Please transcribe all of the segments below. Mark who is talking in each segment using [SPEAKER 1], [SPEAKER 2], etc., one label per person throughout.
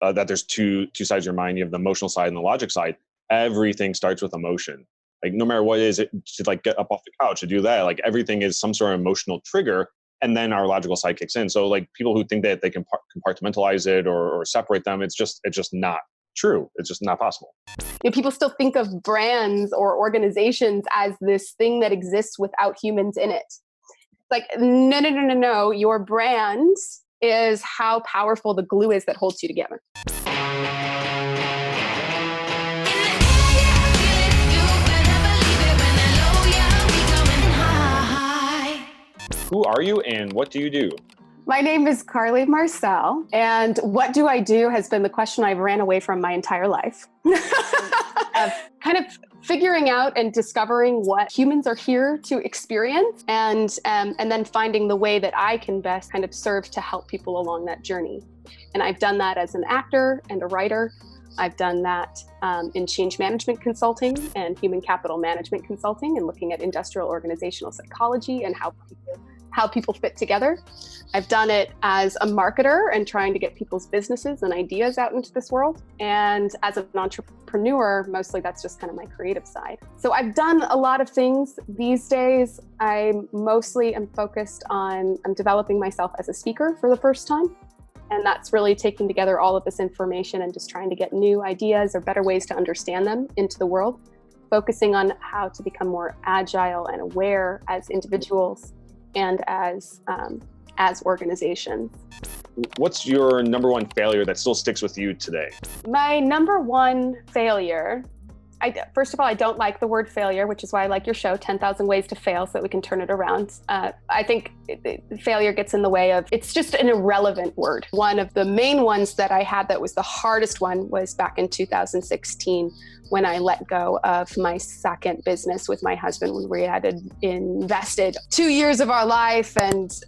[SPEAKER 1] that there's two sides of your mind. You have the emotional side and the logic side. Everything starts with emotion. Like no matter what it is, to like get up off the couch to do that, like everything is some sort of emotional trigger, and then our logical side kicks in. So like people who think that they can compartmentalize it or separate them, it's just not true. It's just not possible.
[SPEAKER 2] People still think of brands or organizations as this thing that exists without humans in it. Like, no. Your brand is how powerful the glue is that holds you together.
[SPEAKER 1] Who are you and what do you do?
[SPEAKER 2] My name is Carly Marcel, and what do I do has been the question I've ran away from my entire life. Kind of figuring out and discovering what humans are here to experience, and then finding the way that I can best kind of serve to help people along that journey. And I've done that as an actor and a writer. I've done that in change management consulting and human capital management consulting, and looking at industrial organizational psychology and how people fit together. I've done it as a marketer and trying to get people's businesses and ideas out into this world. And as an entrepreneur, mostly that's just kind of my creative side. So I've done a lot of things these days. I mostly am focused on developing myself as a speaker for the first time. And that's really taking together all of this information and just trying to get new ideas or better ways to understand them into the world, focusing on how to become more agile and aware as individuals and as organizations.
[SPEAKER 1] What's your number one failure that still sticks with you today?
[SPEAKER 2] My number one failure, first of all, I don't like the word failure, which is why I like your show, 10,000 Ways to Fail, so that we can turn it around. I think failure gets in the way of, it's just an irrelevant word. One of the main ones that I had that was the hardest one was back in 2016, when I let go of my second business with my husband, when we had invested 2 years of our life and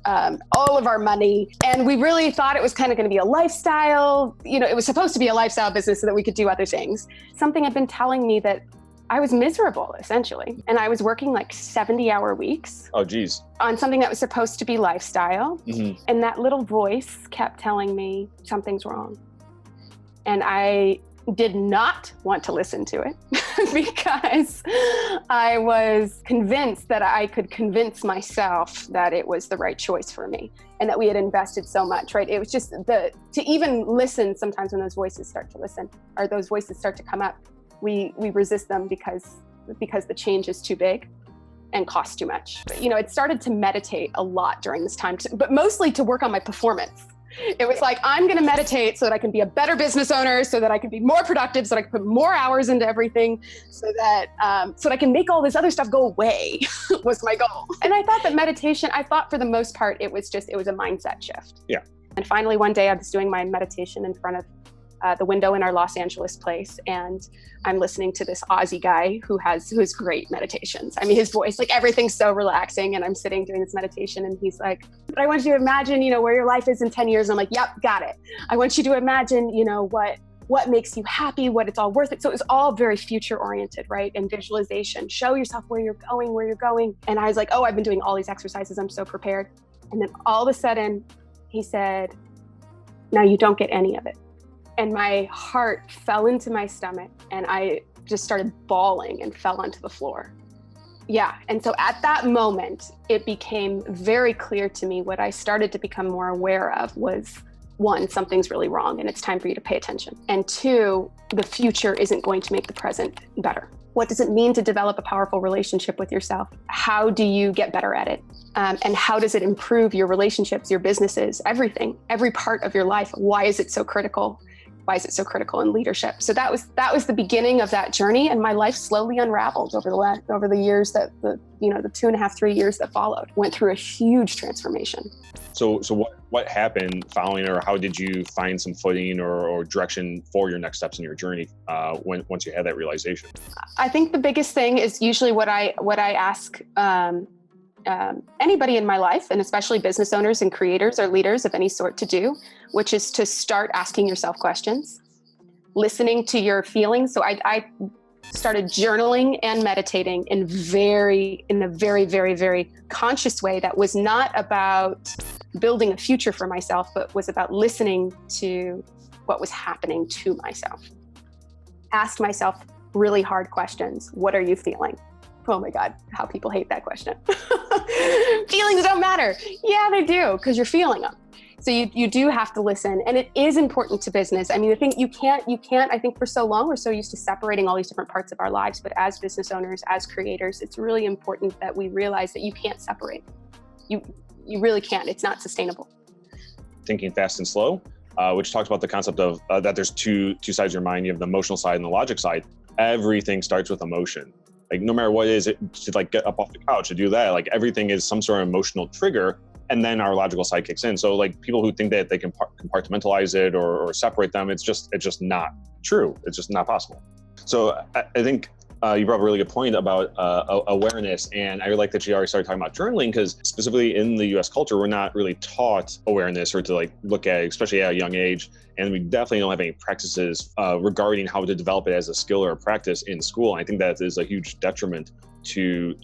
[SPEAKER 2] all of our money. And we really thought it was kind of going to be a lifestyle. It was supposed to be a lifestyle business so that we could do other things. Something had been telling me that I was miserable, essentially. And I was working like 70-hour weeks.
[SPEAKER 1] Oh, geez.
[SPEAKER 2] On something that was supposed to be lifestyle.
[SPEAKER 1] Mm-hmm.
[SPEAKER 2] And that little voice kept telling me something's wrong. And I did not want to listen to it because I was convinced that I could convince myself that it was the right choice for me and that we had invested so much, right? It was just to even listen sometimes when those voices start to come up, we resist them because the change is too big and costs too much. But, it started to meditate a lot during this time, but mostly to work on my performance. It was like, I'm going to meditate so that I can be a better business owner, so that I can be more productive, so that I can put more hours into everything, so that I can make all this other stuff go away was my goal. And I thought that meditation, for the most part, it was a mindset shift.
[SPEAKER 1] Yeah.
[SPEAKER 2] And finally, one day I was doing my meditation in front of the window in our Los Angeles place. And I'm listening to this Aussie guy who has great meditations. I mean, his voice, like everything's so relaxing. And I'm sitting doing this meditation and he's like, but I want you to imagine, where your life is in 10 years. And I'm like, yep, got it. I want you to imagine, what makes you happy, what it's all worth it. So it was all very future oriented, right? And visualization, show yourself where you're going. And I was like, oh, I've been doing all these exercises. I'm so prepared. And then all of a sudden he said, now you don't get any of it. And my heart fell into my stomach and I just started bawling and fell onto the floor. Yeah. And so at that moment, it became very clear to me what I started to become more aware of was, one, something's really wrong and it's time for you to pay attention. And two, the future isn't going to make the present better. What does it mean to develop a powerful relationship with yourself? How do you get better at it? And how does it improve your relationships, your businesses, everything, every part of your life? Why is it so critical? Why is it so critical in leadership? So that was the beginning of that journey, and my life slowly unraveled over the years that the 2.5, 3 years that followed. Went through a huge transformation.
[SPEAKER 1] So what happened following, or how did you find some footing or direction for your next steps in your journey once you had that realization?
[SPEAKER 2] I think the biggest thing is usually what I ask anybody in my life, and especially business owners and creators or leaders of any sort, to do, which is to start asking yourself questions, listening to your feelings. So I started journaling and meditating in a very, very, very conscious way that was not about building a future for myself, but was about listening to what was happening to myself. Asked myself really hard questions. What are you feeling? Oh my God, how people hate that question. Feelings don't matter. Yeah, they do, because you're feeling them. So you do have to listen, and it is important to business. I mean, I think you can't, I think for so long, we're so used to separating all these different parts of our lives, but as business owners, as creators, it's really important that we realize that you can't separate. You really can't, it's not sustainable.
[SPEAKER 1] Thinking Fast and Slow, which talks about the concept of that there's two sides of your mind. You have the emotional side and the logic side. Everything starts with emotion. Like no matter what it is, to like get up off the couch, to do that, like everything is some sort of emotional trigger. And then our logical side kicks in. So like people who think that they can compartmentalize it or separate them, it's just not true. It's just not possible. So I think you brought up a really good point about awareness. And I really like that you already started talking about journaling, because specifically in the US culture, we're not really taught awareness or to like look at it, especially at a young age. And we definitely don't have any practices regarding how to develop it as a skill or a practice in school. And I think that is a huge detriment to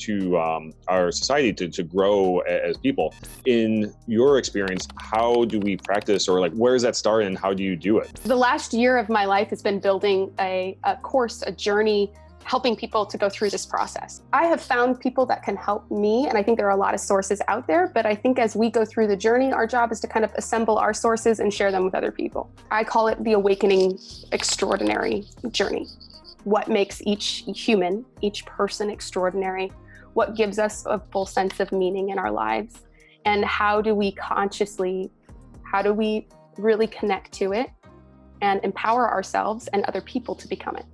[SPEAKER 1] our society to grow as people. In your experience, how do we practice, or like where does that start and how do you do it?
[SPEAKER 2] The last year of my life has been building a course, a journey, helping people to go through this process. I have found people that can help me, and I think there are a lot of sources out there, but I think as we go through the journey, our job is to kind of assemble our sources and share them with other people. I call it the awakening extraordinary journey. What makes each human, each person extraordinary? What gives us a full sense of meaning in our lives? And how do we really connect to it and empower ourselves and other people to become it?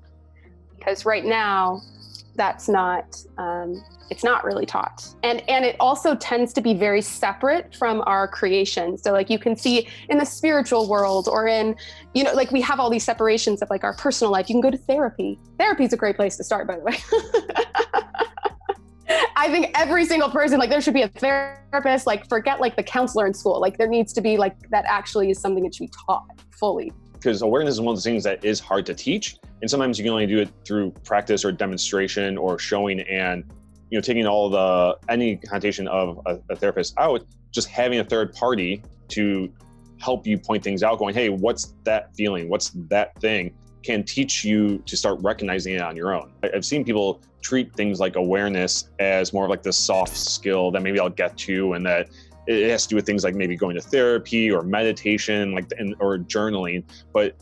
[SPEAKER 2] Because right now, that's not, it's not really taught. And it also tends to be very separate from our creation. So like you can see in the spiritual world or in, like we have all these separations of like our personal life. You can go to therapy. Therapy is a great place to start, by the way. I think every single person, like there should be a therapist, like forget like the counselor in school. Like there needs to be like, that actually is something that should be taught fully.
[SPEAKER 1] Because awareness is one of those things that is hard to teach. And sometimes you can only do it through practice or demonstration or showing, and taking any connotation of a therapist out, just having a third party to help you point things out, going, hey, what's that feeling? What's that thing? Can teach you to start recognizing it on your own. I've seen people treat things like awareness as more of like this soft skill that maybe I'll get to, and that it has to do with things like maybe going to therapy or meditation, or journaling. But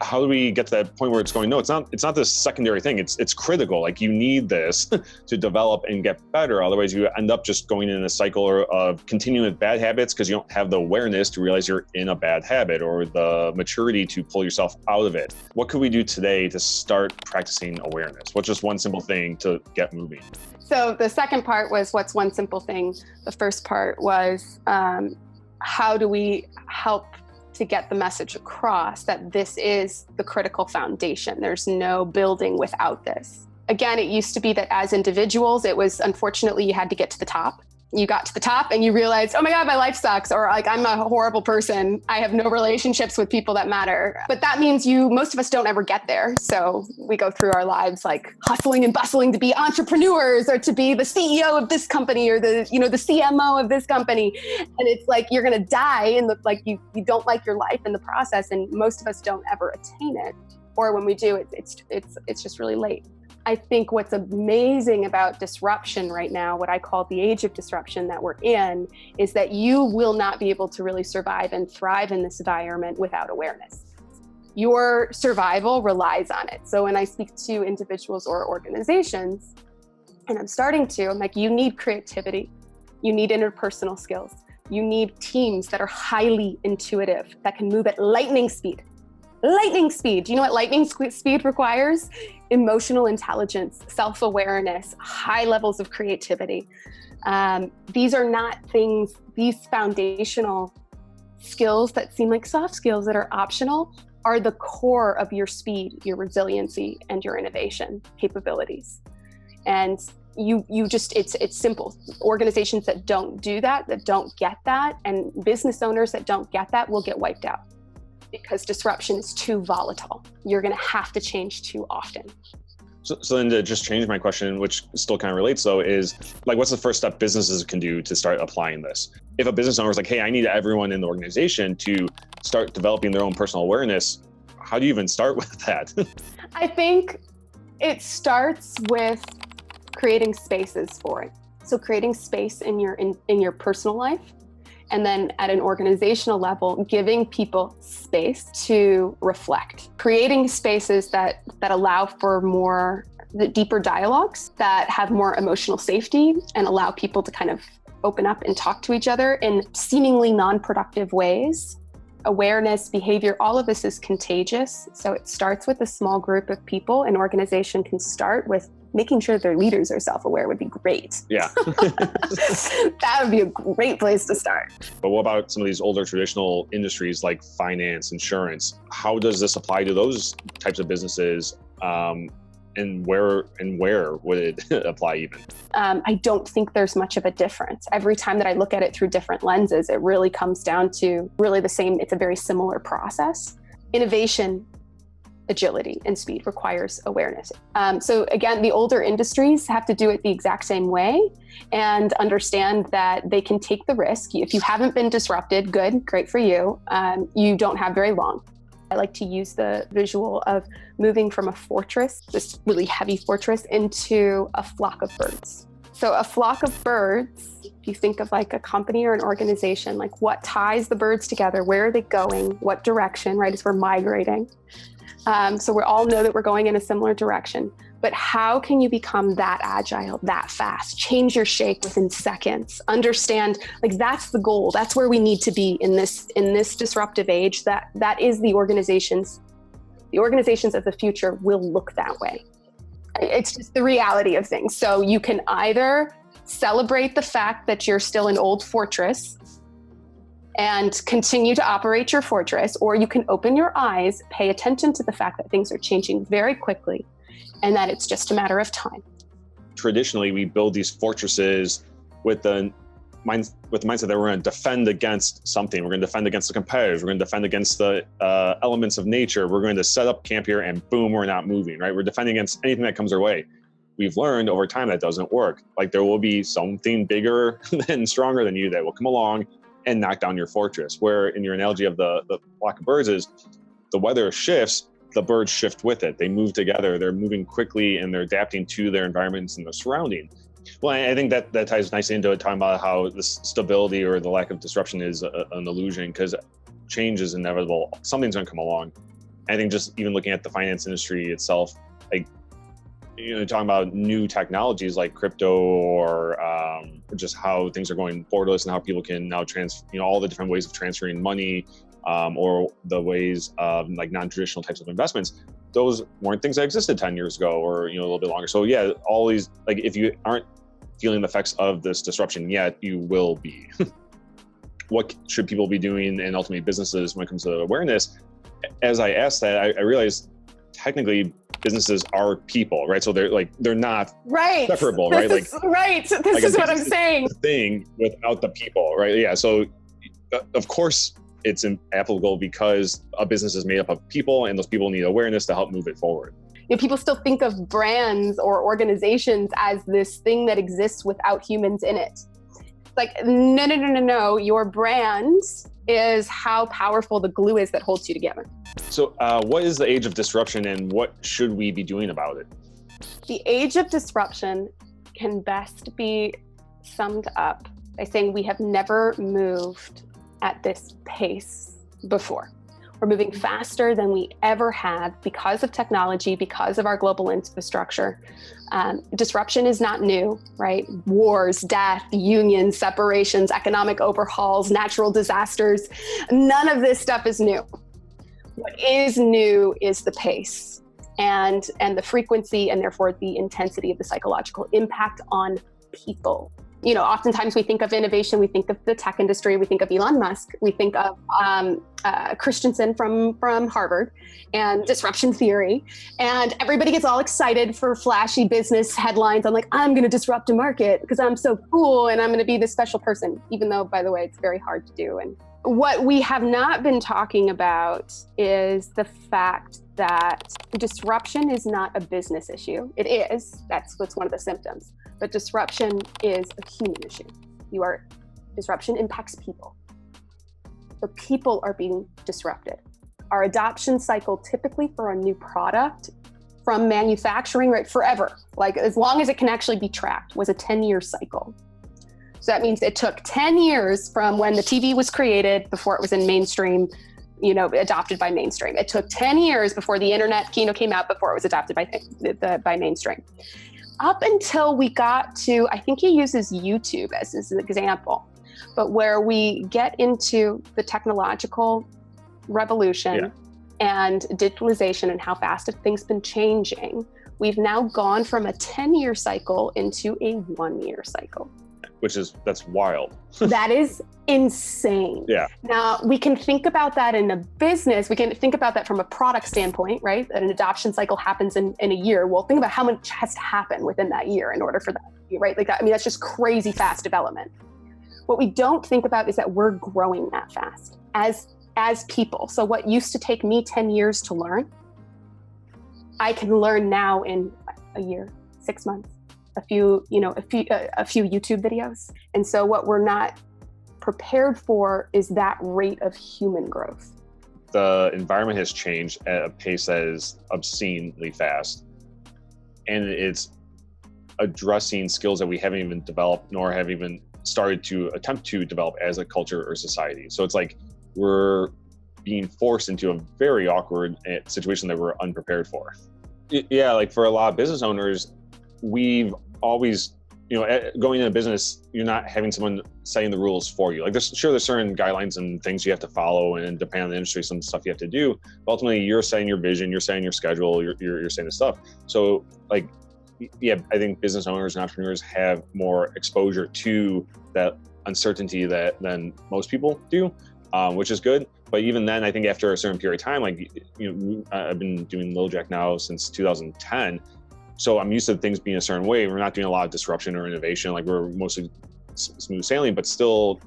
[SPEAKER 1] how do we get to that point where it's going, no, it's not this secondary thing. It's critical. Like you need this to develop and get better. Otherwise you end up just going in a cycle of continuing with bad habits because you don't have the awareness to realize you're in a bad habit or the maturity to pull yourself out of it. What could we do today to start practicing awareness? What's just one simple thing to get moving?
[SPEAKER 2] So the second part was what's one simple thing. The first part was how do we help to get the message across that this is the critical foundation. There's no building without this. Again, it used to be that as individuals, it was unfortunately you had to get to the top. You got to the top and you realized, oh my God, my life sucks, or like I'm a horrible person. I have no relationships with people that matter. But that means most of us don't ever get there. So we go through our lives like hustling and bustling to be entrepreneurs or to be the CEO of this company or the CMO of this company. And it's like you're gonna die and you don't like your life in the process, and most of us don't ever attain it. Or when we do, it's just really late. I think what's amazing about disruption right now, what I call the age of disruption that we're in, is that you will not be able to really survive and thrive in this environment without awareness. Your survival relies on it. So when I speak to individuals or organizations, and I'm like, you need creativity, you need interpersonal skills, you need teams that are highly intuitive, that can move at lightning speed. Lightning speed. Do you know what lightning speed requires? Emotional intelligence, self-awareness, high levels of creativity. These are not things, these foundational skills that seem like soft skills that are optional are the core of your speed, your resiliency, and your innovation capabilities. And it's simple. Organizations that don't do that don't get that, and business owners that don't get that will get wiped out. Because disruption is too volatile. You're going to have to change too often.
[SPEAKER 1] So then to just change my question, which still kind of relates though, is like, what's the first step businesses can do to start applying this? If a business owner is like, hey, I need everyone in the organization to start developing their own personal awareness, how do you even start with that?
[SPEAKER 2] I think it starts with creating spaces for it. So creating space in your personal life, and then at an organizational level, giving people space to reflect, creating spaces that allow for the deeper dialogues, that have more emotional safety and allow people to kind of open up and talk to each other in seemingly non-productive ways. Awareness, behavior, all of this is contagious. So it starts with a small group of people. An organization can start with making sure their leaders are self-aware would be great.
[SPEAKER 1] Yeah.
[SPEAKER 2] That would be a great place to start.
[SPEAKER 1] But what about some of these older traditional industries like finance, insurance? How does this apply to those types of businesses? And where would it apply even?
[SPEAKER 2] I don't think there's much of a difference. Every time that I look at it through different lenses, it really comes down to really the same. It's a very similar process. Innovation, agility, and speed requires awareness. So again, the older industries have to do it the exact same way and understand that they can take the risk. If you haven't been disrupted, good, great for you. You don't have very long. I like to use the visual of moving from a fortress, this really heavy fortress, into a flock of birds. So a flock of birds, if you think of like a company or an organization, like what ties the birds together, where are they going, what direction, right, as we're migrating. So we all know that we're going in a similar direction, but how can you become that agile, that fast, change your shape within seconds, understand, like that's the goal. That's where we need to be in this disruptive age. That is the organizations of the future will look that way. It's just the reality of things. So you can either celebrate the fact that you're still an old fortress and continue to operate your fortress, or you can open your eyes, pay attention to the fact that things are changing very quickly and that it's just a matter of time. Traditionally,
[SPEAKER 1] we build these fortresses with the mindset that we're going to defend against something. We're going to defend against the competitors. We're going to defend against the elements of nature. We're going to set up camp here and boom, we're not moving, right? We're defending against anything that comes our way. We've learned over time that doesn't work. Like there will be something bigger and stronger than you that will come along and knock down your fortress. Where in your analogy of the flock of birds is the weather shifts, the birds shift with it. They move together, they're moving quickly and they're adapting to their environments and their surrounding. Well, I think that ties nicely into it, talking about how the stability or the lack of disruption is an illusion because change is inevitable. Something's gonna come along. I think just even looking at the finance industry itself, like, talking about new technologies like crypto or just how things are going borderless and how people can now all the different ways of transferring money or the ways of like non-traditional types of investments. Those weren't things that existed 10 years ago or, a little bit longer. So yeah, all these, like if you aren't feeling the effects of this disruption yet, you will be. What should people be doing and ultimately businesses when it comes to awareness? As I asked that, I realized technically businesses are people, right? So they're not separable, right? This
[SPEAKER 2] is what I'm saying.
[SPEAKER 1] Thing without the people, right? Yeah. So of course it's applicable because a business is made up of people and those people need awareness to help move it forward.
[SPEAKER 2] People still think of brands or organizations as this thing that exists without humans in it. Like, no. Your brand is how powerful the glue is that holds you together.
[SPEAKER 1] So what is the age of disruption and what should we be doing about it?
[SPEAKER 2] The age of disruption can best be summed up by saying we have never moved at this pace before. We're moving faster than we ever have because of technology, because of our global infrastructure. Disruption is not new, right? Wars, death, unions, separations, economic overhauls, natural disasters. None of this stuff is new. What is new is the pace and the frequency and therefore the intensity of the psychological impact on people. Oftentimes we think of innovation, we think of the tech industry, we think of Elon Musk, we think of Christensen from Harvard and disruption theory. And everybody gets all excited for flashy business headlines. I'm like, I'm going to disrupt a market because I'm so cool and I'm going to be this special person, even though, by the way, it's very hard to do. And What we have not been talking about is the fact that disruption is not a business issue. It is, that's what's one of the symptoms, but disruption is a human issue. Disruption impacts people. The people are being disrupted. Our adoption cycle typically for a new product from manufacturing, right, forever, like as long as it can actually be tracked, was a 10-year cycle. So that means it took 10 years from when the TV was created before it was in mainstream, adopted by mainstream. It took 10 years before the internet came out before it was adopted by mainstream. Up until we got to, I think he uses YouTube as an example, but where we get into the technological revolution and digitalization and how fast have things been changing, we've now gone from a 10-year cycle into a 1-year cycle.
[SPEAKER 1] That's wild.
[SPEAKER 2] That is insane.
[SPEAKER 1] Yeah.
[SPEAKER 2] Now we can think about that in a business. We can think about that from a product standpoint, right? That an adoption cycle happens in a year. Well, think about how much has to happen within that year in order for that to be, right? Like that, that's just crazy fast development. What we don't think about is that we're growing that fast as people. So what used to take me 10 years to learn, I can learn now in a year, 6 months. A few YouTube videos. And so what we're not prepared for is that rate of human growth.
[SPEAKER 1] The environment has changed at a pace that is obscenely fast. And it's addressing skills that we haven't even developed nor have even started to attempt to develop as a culture or society. So it's like we're being forced into a very awkward situation that we're unprepared for. Yeah, like for a lot of business owners, we've always, going into business, you're not having someone setting the rules for you. Like there's certain guidelines and things you have to follow, and depending on the industry, some stuff you have to do. But ultimately, you're setting your vision, you're setting your schedule, you're setting the stuff. So like, yeah, I think business owners and entrepreneurs have more exposure to that uncertainty than most people do, which is good. But even then, I think after a certain period of time, like, I've been doing Little Jack now since 2010. So I'm used to things being a certain way. We're not doing a lot of disruption or innovation. Like we're mostly smooth sailing, but still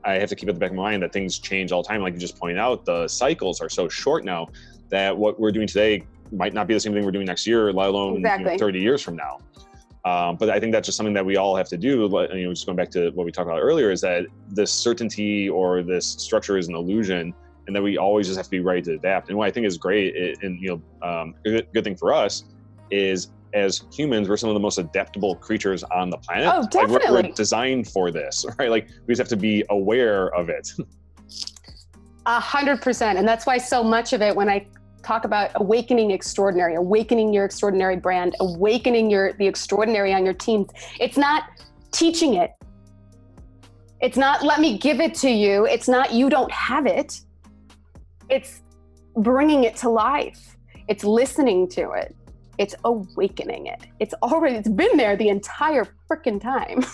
[SPEAKER 1] I have to keep at the back of my mind that things change all the time. Like you just pointed out, the cycles are so short now that what we're doing today might not be the same thing we're doing next year, let alone 30 years from now. But I think that's just something that we all have to do. Just going back to what we talked about earlier, is that this certainty or this structure is an illusion, and that we always just have to be ready to adapt. And what I think is great, a good thing for us is, as humans, we're some of the most adaptable creatures on the planet.
[SPEAKER 2] Oh, definitely.
[SPEAKER 1] Like we're designed for this, right? Like we just have to be aware of it.
[SPEAKER 2] 100%. And that's why so much of it, when I talk about awakening extraordinary, awakening your extraordinary brand, awakening the extraordinary on your teams, it's not teaching it. It's not, let me give it to you. It's not, you don't have it. It's bringing it to life. It's listening to it. It's awakening it. It's been there the entire freaking time.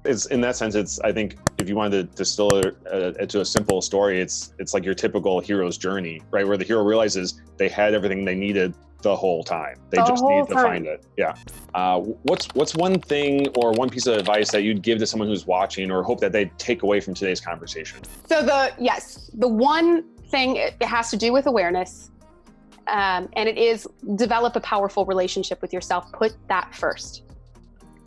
[SPEAKER 1] It's in that sense, I think if you wanted to distill it to a simple story, it's like your typical hero's journey, right? Where the hero realizes they had everything they needed the whole time. They just need to find it. Yeah. What's one thing or one piece of advice that you'd give to someone who's watching, or hope that they take away from today's conversation? So
[SPEAKER 2] the one thing, it has to do with awareness. And it is develop a powerful relationship with yourself. Put that first.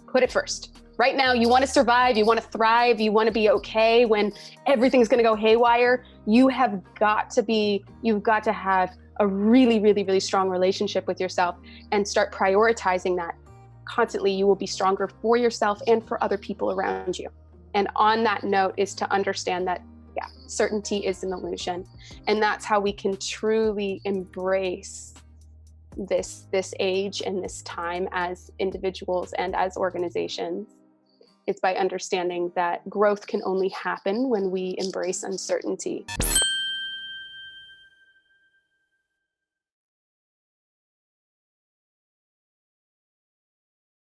[SPEAKER 2] Put it first. Right now, you want to survive, you want to thrive, you want to be okay when everything's going to go haywire. You've got to have a really, really, really strong relationship with yourself and start prioritizing that. Constantly, you will be stronger for yourself and for other people around you. And on that note is to understand that certainty is an illusion. And that's how we can truly embrace this age and this time as individuals and as organizations. It's by understanding that growth can only happen when we embrace uncertainty.